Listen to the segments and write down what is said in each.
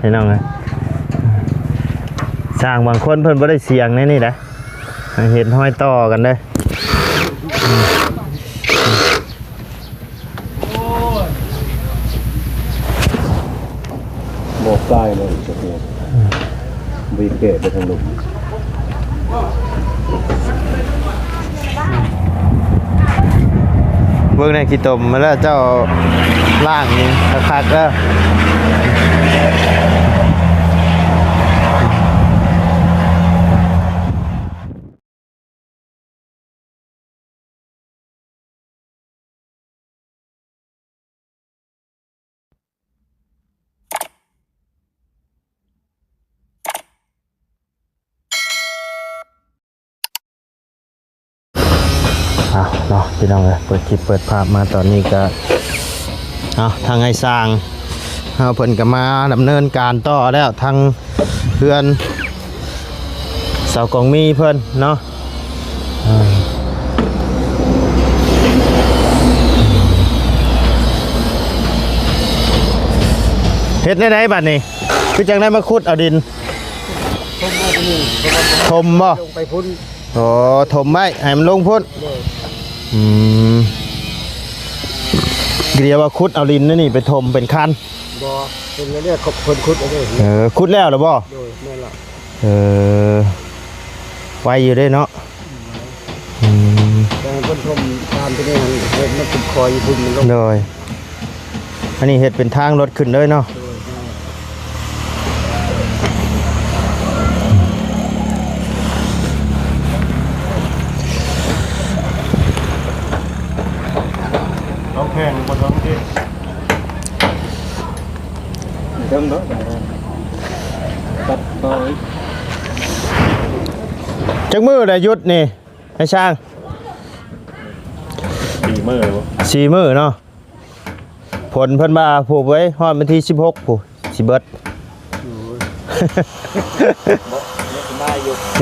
พี่น้องเลยสร้างบางคนเพิ่นบ่ได้เสียงในนี่นะเห็นห้อยต่อกันเลยบอกใต้เลยจะเปลี่ยนวีเกตไปทางลุมเบิ่งในขี้ตมมาแล้วเจ้าล่างนี่คักๆแล้วเนาะพี่น้องเลยเปิดคลิปเปิดภาพมาตอนนี้ก็ทางไอ้สร้างเพิ่นก็มาดำเนินการต่อแล้วทางเพื่อนสาวกองมีเพิ่นเนาะเฮ็ดได้บัดนี้คือจังได้มาขุดเอาดินถมบ่ลงไปพุ่นโอ้ถมไว้ให้มันลงพุ่นเรียกว่าขุดเอาดินนี่ไปถมเป็นคันบ่เป็นเรื่องของคนขุดอะไรขุดแล้วหรือบ่โดยแม่ละไวอยู่ได้เนาะแต่คนชมตามที่นี่เห็นมันเป็นคอยพุ่นมันลงเลยอันนี้เห็ดเป็นทางรถขึ้นเลยเนาะต้องแข่งบนท้องที่เดิมเนาะตัดต่อยจักมือได้ยุดนี่ไอ้ช่าง4 มื้อบ่4 มื้อเนาะผลเพิ่นมาผูกไว้ฮอดวันที่16ผู้สิเบิด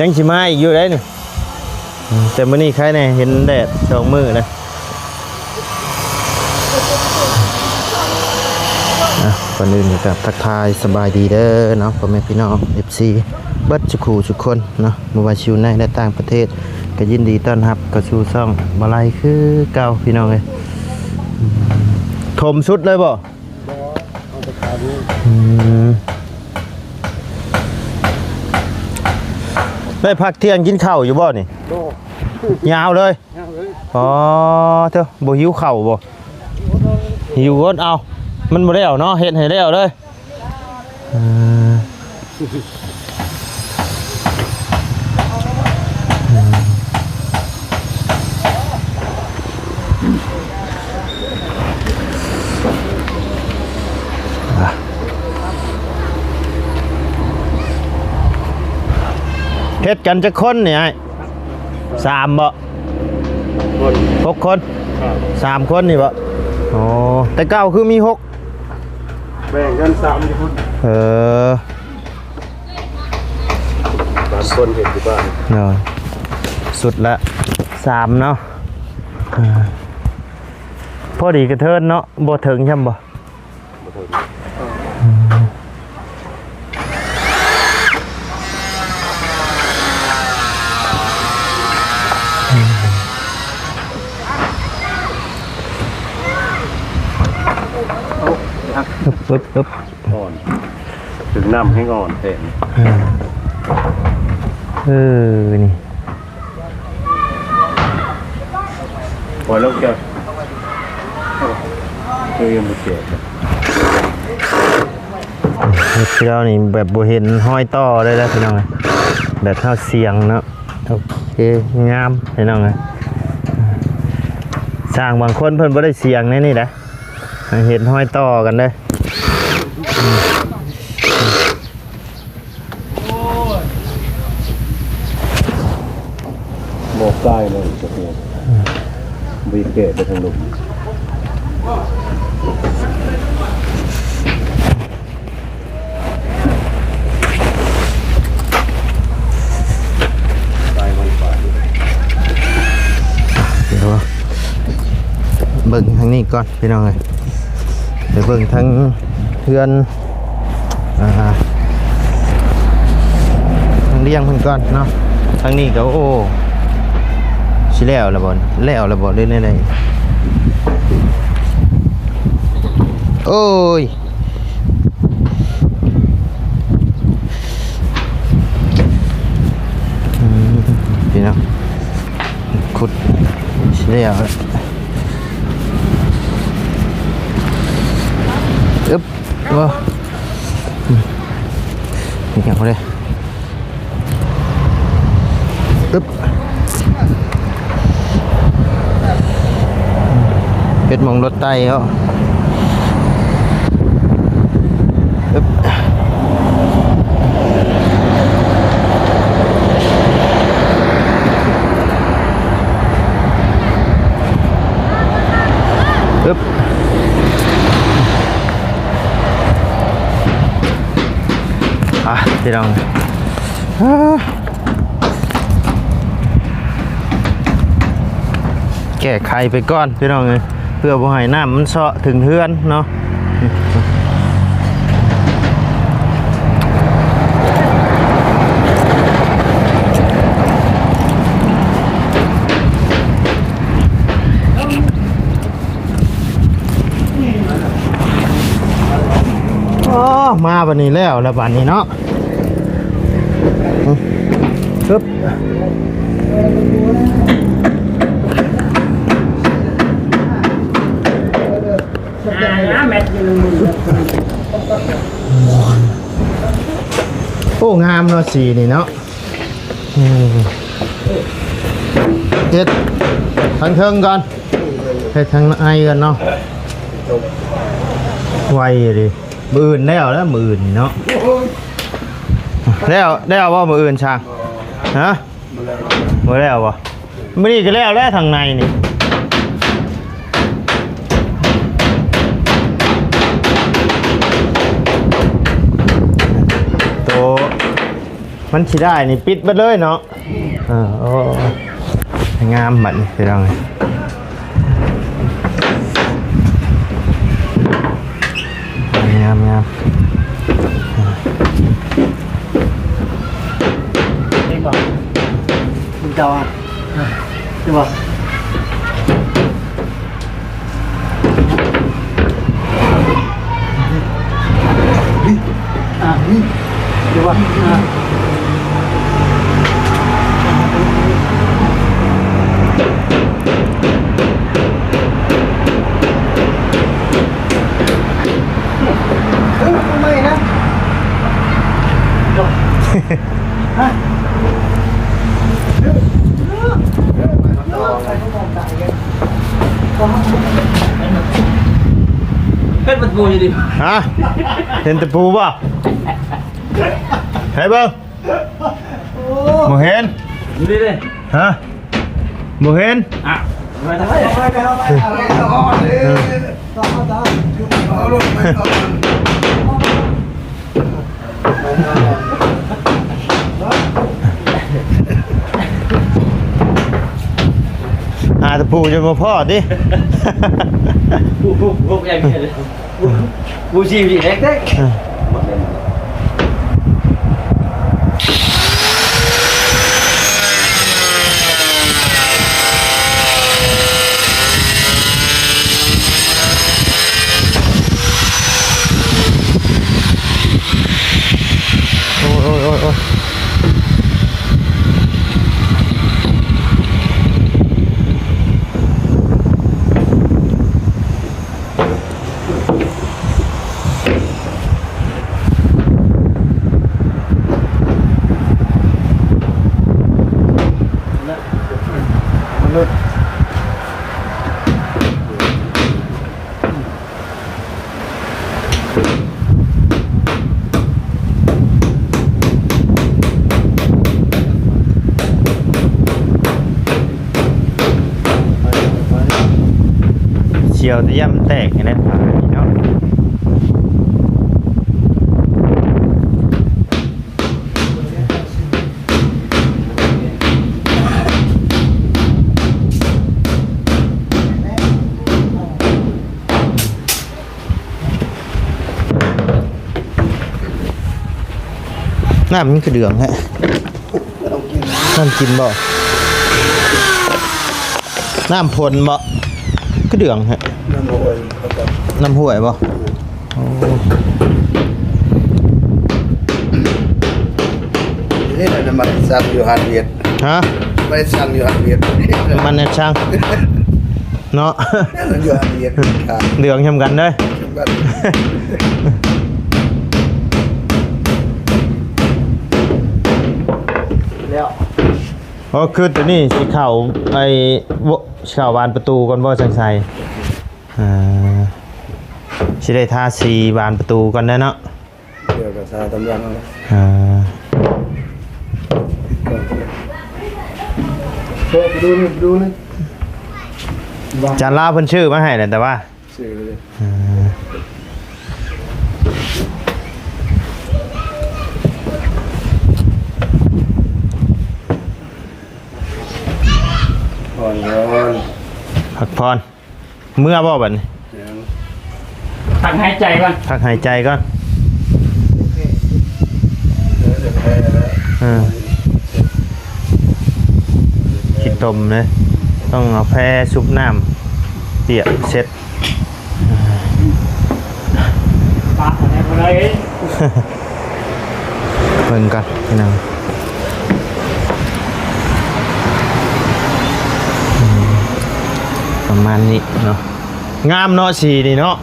ยังสิมาอีกอยู่ได้นี่แต่มื้อนี้ใครแน่เห็นแดด2 มื้อเลยก่อนอื่นกับทักทายสบายดีเด้อเนาะพ่อแม่พี่น้อง FC เบิดทุกคู่ทุกคนเนาะบ่ว่าอยู่ในและต่างประเทศก็ยินดีต้อนรับเข้าสู่ช่องบ่ไลคือเก่าพี่น้องเอ้ยถมสุดเลยบ่เอาไปขายได้พักเที่ยงกินข้าวอยู่บ่นี่ยาวเลยอ๋อเถอะบ่หิวข้าวบ่หิวก่อนเอามันบ่ได้เอาเนาะเฮ็ดให้ได้เอาเลยเฮ็ดกันจักคนนี่ไอ้3บ่6 คน3 คนนี่บ่อ๋อแต่เก่าคือมี6แบ่งกัน3อยู่พุ่นบางคนเห็นที่บ้านเนาะสุดละ3เนาะพอดีกระเทินเนาะบ่ถึงใช่บ่ปึ๊บอ่อนถึงน้ำให้อ่อนเต็มนี่พอแล้วแกยังไม่เจ็บพี่เรานี่แบบบ่เห็นห้อยต่อเลยแล้วพี่น้องแบบเท่าเสียงเนาะโอเคงามพี่น้องสร้างบางคนเพิ่นบ่ได้เสียงในนี่นะเห็นห้อยต่อกันเลยบอกใต้เลยจะเปลี่ยนวีเกตไปทางลุมเดี๋ยวเบิ่งทางนี้ก่อนพี่น้องเลยเดี๋ยวเบิ่งทางเพื่อน เลี้ยงเพิ่นก่อนเนาะทางนี้ก็โอ้สิแล้วละบ่แล้วละบ่เลยในโอ้ยพี่น้องขุดสิแล้วอึ๊บว้านี่แข็งเขาเลยอึ๊บเป็ดมองรถไต่เขาอึ๊บอึ๊บพี่น้องแก้ไขไปก่อนพี่น้องเลยเพื่อบ่ให้น้ำมันเซาะถึงเฮือนเนาะมาบันนี้แล้วบันนี้เนาะปึ๊บโอ้งามเนาะสีนี่เนาะเฮ็ดทางเทิงก่อนเฮ็ดทางในกันเนาะไวดิมืออื่นแล้วมืออื่นเนาะแล้วว่ามืออื่นช่างฮะมือแล้ววะไม่นี่ก็แล้วทางในนี่โตมันชิได้นี่ปิดไปเลยเนาะโอ้งามบัดนี่ไปลองเลยงามนี่ก่อนมึงจะว่าใช่ป่ะนี่ใช่ป่ะไม่นะฮะเป็นประตูอยู่ดิฮะเห็นตะปูป่ะเฮ้ยเบิ้งโมเห็นอยู่ดิเลยฮะโมเห็นอ่ะไปทำไมตะปูจะมาพ่อดิปูใหญ่เลยปูชีวิตเล็กโอ้เชียวจะย่ำแตกอย่างนี้เนาะน้ำมันคือเดืองฮะ น้ำกินบ่น้ำพลบ่ก็เดืองฮะ น้ำห้วยเขาก็ น้ำห้วยบ่โอ้ นี่น่ะมันสั่งอยู่หันเวียด ฮะ ไม่สั่งอยู่หันเวียด มันเนี่ยช่างเนาะ นั่นอยู่หันเวียดครับ เดืองทำกันเด้อ บัด แล้ว โอ้คือตัวนี้สิเข่าไอ้บ่สิเข่าบานประตูก่อนบ่จังไสสิได้ทาสีบานประตูก่อนได้อเนาะ เดี๋ยวก็ซาตำรังเอา อ่า โชว์ไปดูนี่ จานลาเพิ่นชื่อมาให้แหละแต่ว่า ซื้อเลย อ่อนร้อน พักพรเมื่อบ่บัดนี้ ยัง พักหายใจก่อน พักหายใจก่อน เดี๋ยวจะแพ้แล้ว ขี้ตมเลยต้องเอาแพรซุปน้ำเปียกเช็ด ปะอะไรไปเลย เบิ่งกันพี่น้องประมาณนี้เนาะงามเนาะสีนี่เนาะ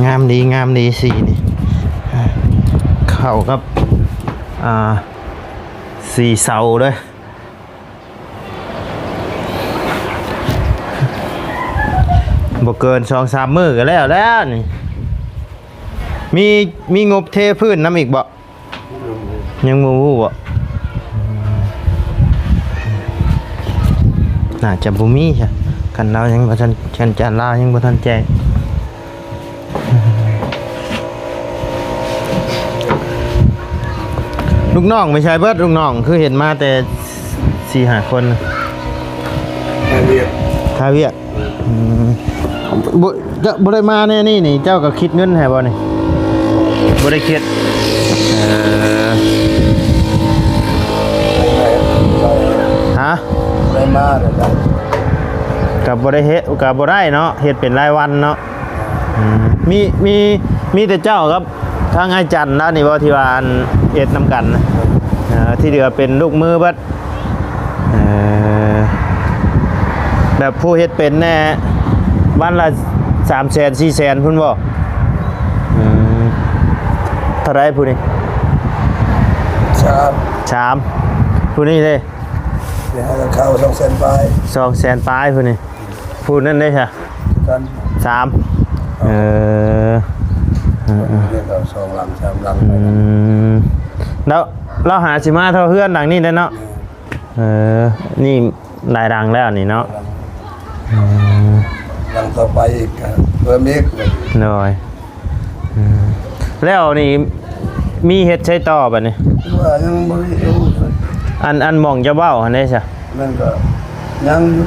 งามดีสีนี่เข้ากับสีเสาเลยบ่เกิน 2-3 มื้อก็แล้วนี่มีงบเทพื้นน้ำอีกบ่ยังบ่ฮู้บ่น่าจะบ่มีใช่คันเรายังบ่ทันชันจานลาวยังบ่ทันแจ้งลูกน้องไม่ใช่เบิดลูกน้องคือเห็นมาแต่ 4-5 คน แพ้เวียด ท่าเวียกบ่จะบ่ได้มาแน่นี่เจ้าก็คิดเงินให้บ่นี่บ่ได้คิดฮะ ได้มาเลยครับ กับบ่ได้เฮ็ดกับบ่ได้เนาะเฮ็ดเป็นรายวันเนาะมีแต่เจ้าครับทางอาจารย์แล้วนี่บ่ที่ว่าอันเฮ็ดนำกันนะที่เหลือเป็นลูกมือเบิดแบบผู้เฮ็ดเป็นแน่วันละ 300,000 400,000พุ่นบ่เท่าไรผู้นี้ ชาม 3ผู้นี้เด้ เดี๋ยวให้เข้า200,000ไป 200,000ปลายผู้นี้ผู้นั้นได้ค่ะ กัน 3เรียกเอา2หลัง3หลังไป แล้วเราหาสิมาเท่าเพื่อนดังนี้ได้เนาะนี่หลายดังแล้วนี่เนาะ หลังต่อไปอีกครับเพิ่มอีกเลย หน่อยแล้วนี่มีเฮ็ดใช้ต่อบัดนี้ ว่ายังบ่รู้ อันหมองจะเว้าหั่นได้ซะ นั่นก็ยังอยู่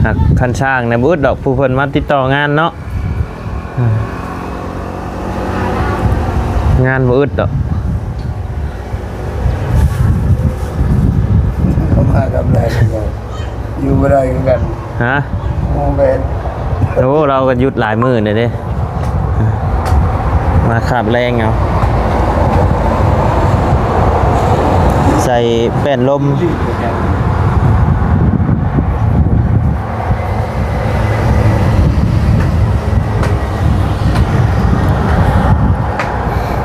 หักคันช่างในบูธดอกผู้เพิ่นมาติดต่องานเนาะงานบ่อึดดอก เขามากับแรงกันอยู่บ่ได้คือกัน ฮะ โมเมน โอ้เราก็หยุดหลายมื้อเด้มาขับแรงเอาใส่แป้นลม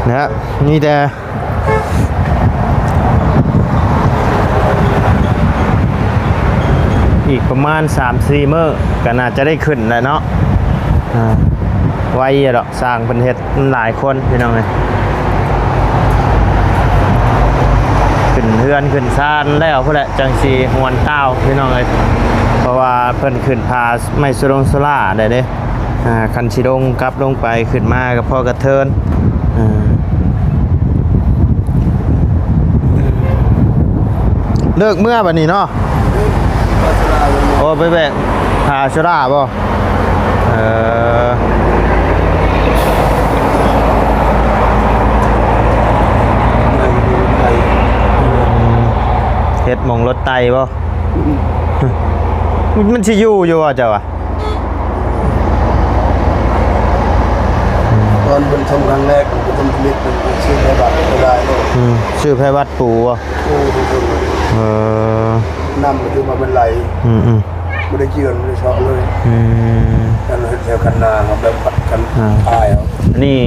นะครับนี่แต่อีกประมาณ 3-4 มื้อก็น่าจะได้ขึ้นแล้วเนาะไว้อะดอกสร้างเป็นเฮ็ดหลายคนพี่น้องเอ้ยขึ้นเฮือนขึ้นซานแล้วพุ่นแหละจังสิหวนเต้าพี่น้องเอ้ยเพราะว่าเพิ่นขึ้นพาไม่สุรงสุราได้เด้คันสิลงกลับลงไปขึ้นมากับพ่อกระเทินเลิกเมื่อบัดนี้เนาะโอ้ไปแบกพาสุราบ่ เฮ็ดหมองรถไตบ่ มันสิอยู่อ่ะเจ้าอ่ะ ตอนเป็นทำครั้งแรกผมทำผลิตเป็นชื่อในบัตรไม่ได้เลย ชื่อไผวัดปู่บ่ โอ้ทุกคน เ นำมาคือมาเป็นไหล อืม ไม่ได้เกี่ยวไม่ได้เชาะเลย ๆ กันแถวคันนาครับแบบปัดกันตายเอา อันนี้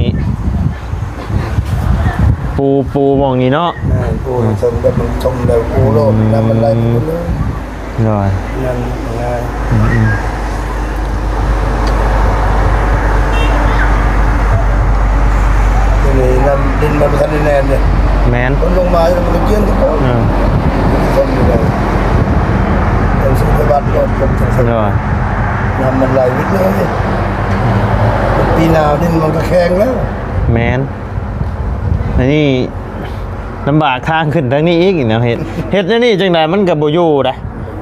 ปูหมองนี้เนาะ โอ้ชมแบบมันชมแล้วโอ้โลดแล้วมันไหลหมดเลย หน่อย นั่นง่ายนี่น้ำดินมันไม่ทันได้แน่นเนี่ย แมน มันลงมาแล้วมันก็เกี่ยงทุกคนชมอยู่เลยเป็นสุขภาพรถผมจะส หน่อย น้ำมันไหลวิดเลยปีหนาวดินมันก็แข็งแล้ว แมนอันนี้ลำบากทางขึ้นทางนี้อีกเนาะเฮ็ดนี่จังไดมันก็บ่อยู่ได้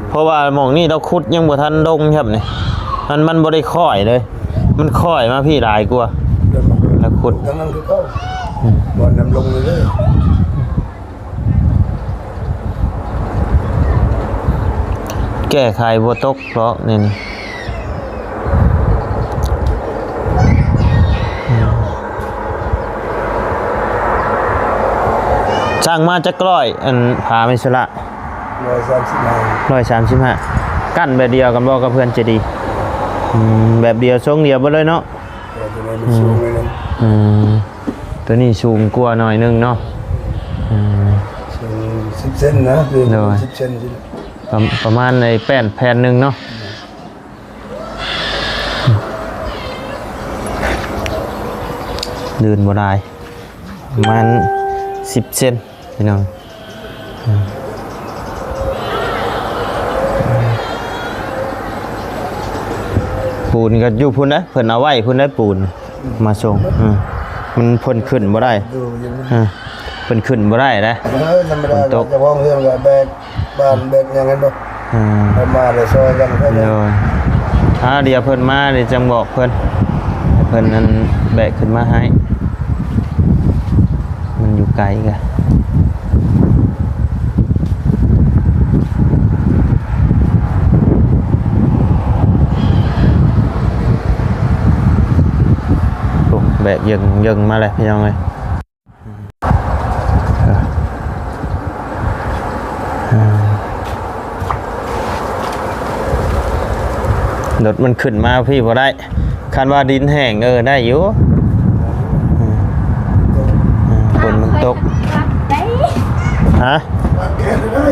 เพราะว่าหม่องนี้เราขุดยังบ่ทันดงครับนี่มันบ่ได้ค่อยเลย มันค่อยมาพี่หลายกว่าแล้วขุด ทั้งนั้นคือเขาบอลน้ำลงเลย แก้ไขบ่ตกเพราะนี่สร้างมาจักร้อยอันผาไม่สละ 135กั้นแบบเดียวกันบ่กับเพื่อนจะดีแบบเดียวทรงเดียวบ่เลยเนาะตัวนี้สูงกว่าหน่อยนึงเนาะ10 เซนนะคือ10 เซนประมาณในแผ่นหนึงเนาะเดินบ่ได้ประมาณ10 เซนพี่น้องปูนก็อยู่พุ่นนะเพิ่นเอาไว้พุ่นได้ปูนมาส่งมันเพิ่นขึ้นบ่ได้เพิ่นขึ้นบ่ได้นะธรรมดาจะพ้องเรื่องกับแบกบ้านแบกอย่างนั้นบ่มาเลยซอยกันแค่นี้เดี๋ยวเพิ่นมาเดี๋ยวจังบอกเพิ่นนั้นแบกขึ้นมาให้มันอยู่ไกลกะแบกยังมาเลยพี่น้องเลยรถมันขึ้นมาพี่พอได้คันว่าดินแห้งได้อยู่ฝนมันตกฮะแค่ได้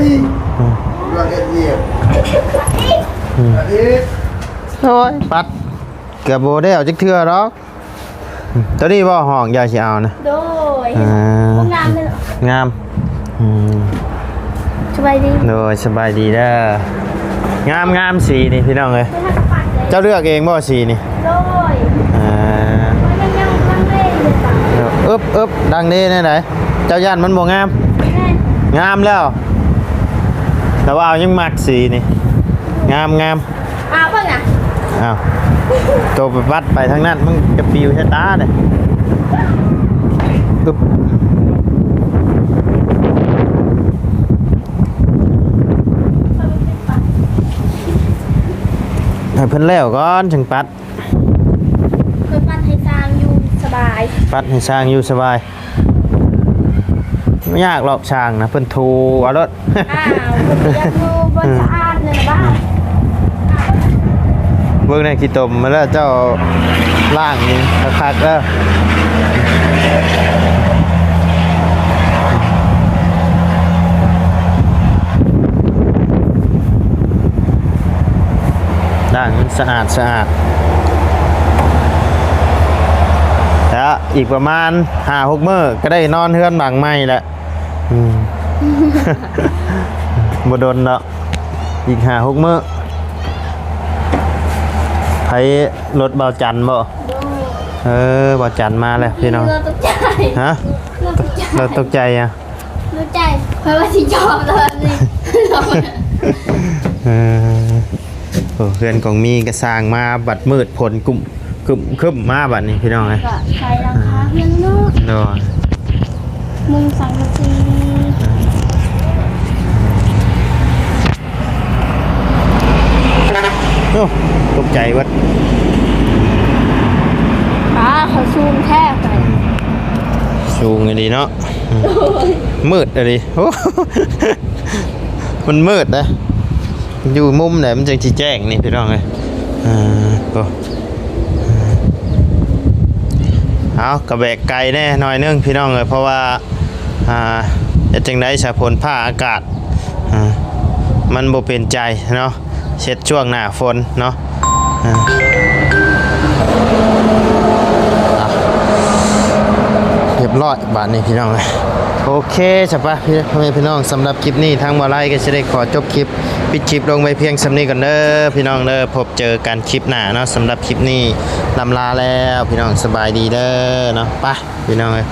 ว่าแค่เยี่ยมโอ้ยปัดเกือบโบได้เอาจักเทื่อหรอกตัวนี้บ่ห้องยาสิเอานะโดยงามเลยงามสบายดีโดยสบายดีเด้องามสีนี่พี่น้องเลยเจ้าเลือกเองบ่สีนี่โดยมันยังดังเล่อยู่ป่ะดังเด้แน่ไหนเจ้าย่านมันบ่งามงามแล้วแต่ว่าเอายังมักสีนี่งามเพิ่งอ่ะอ้าวตัวไปวัดไปทางนั้นมันกระปิวใช่ตาเลยให้เพิ่นแล้วก่อนถึงปัดปัดให้สร้างอยู่สบายปัดให้สร้างอยู่สบายไม่ยากหรอกช่างนะเพิ่นทูเอารถเพิ่นอยากดูบนสะอาดเลยบ้างเบิ่งในขี้ตมมาแล้วเจ้าล่างนี่คักๆแล้วด่างสะอาดแล้วอีกประมาณ5-6 มื้อก็ได้นอนเฮือนหลังใหม่แหละบ่โดนเนาะอีก5-6 มื้อไผรถเบาจันบ่เบาจันมาแล้วพี่น้องเราตกใจฮะเราตกใจอ่ะตกใจเพราะว่าสิชอบตอนนี้เพื่อนของมีกระสร้างมาบัดมืดผลกลุ่มคึมมาบัดนี้พี่น้องไงใช้ราคาเพียงนู้นนอน มุงสังกะสี อ้ตกใจวัด ป้าเขาซูมแทบไป สูงเลยดีเนาะมืดเลยโอ้ มันมืดนะอยู่มุมไหนมันจึงสิแจ้งนี่พี่น้องเลยก็เอากระแบกไกลแน่หน่อยนึงพี่น้องเลยเพราะว่าจะจึงได้สะพลผ้าอากาศมันบ่เป็นใจเนาะเช็ดช่วงหน้าฝนเนาะเรียบร้อยบาทนี้พี่น้องเลยโอเคใช่ปะพี่น้องสำหรับคลิปนี้ทางบ่ไลก็จะได้ขอจบคลิปปิดคลิปลงไปเพียงสำนี้ก่อนเด้อพี่น้องเด้อพบเจอกันคลิปหน้าเนาะสำหรับคลิปนี้ลำลาแล้วพี่น้องสบายดีเด้อเนาะไปพี่น้องเลย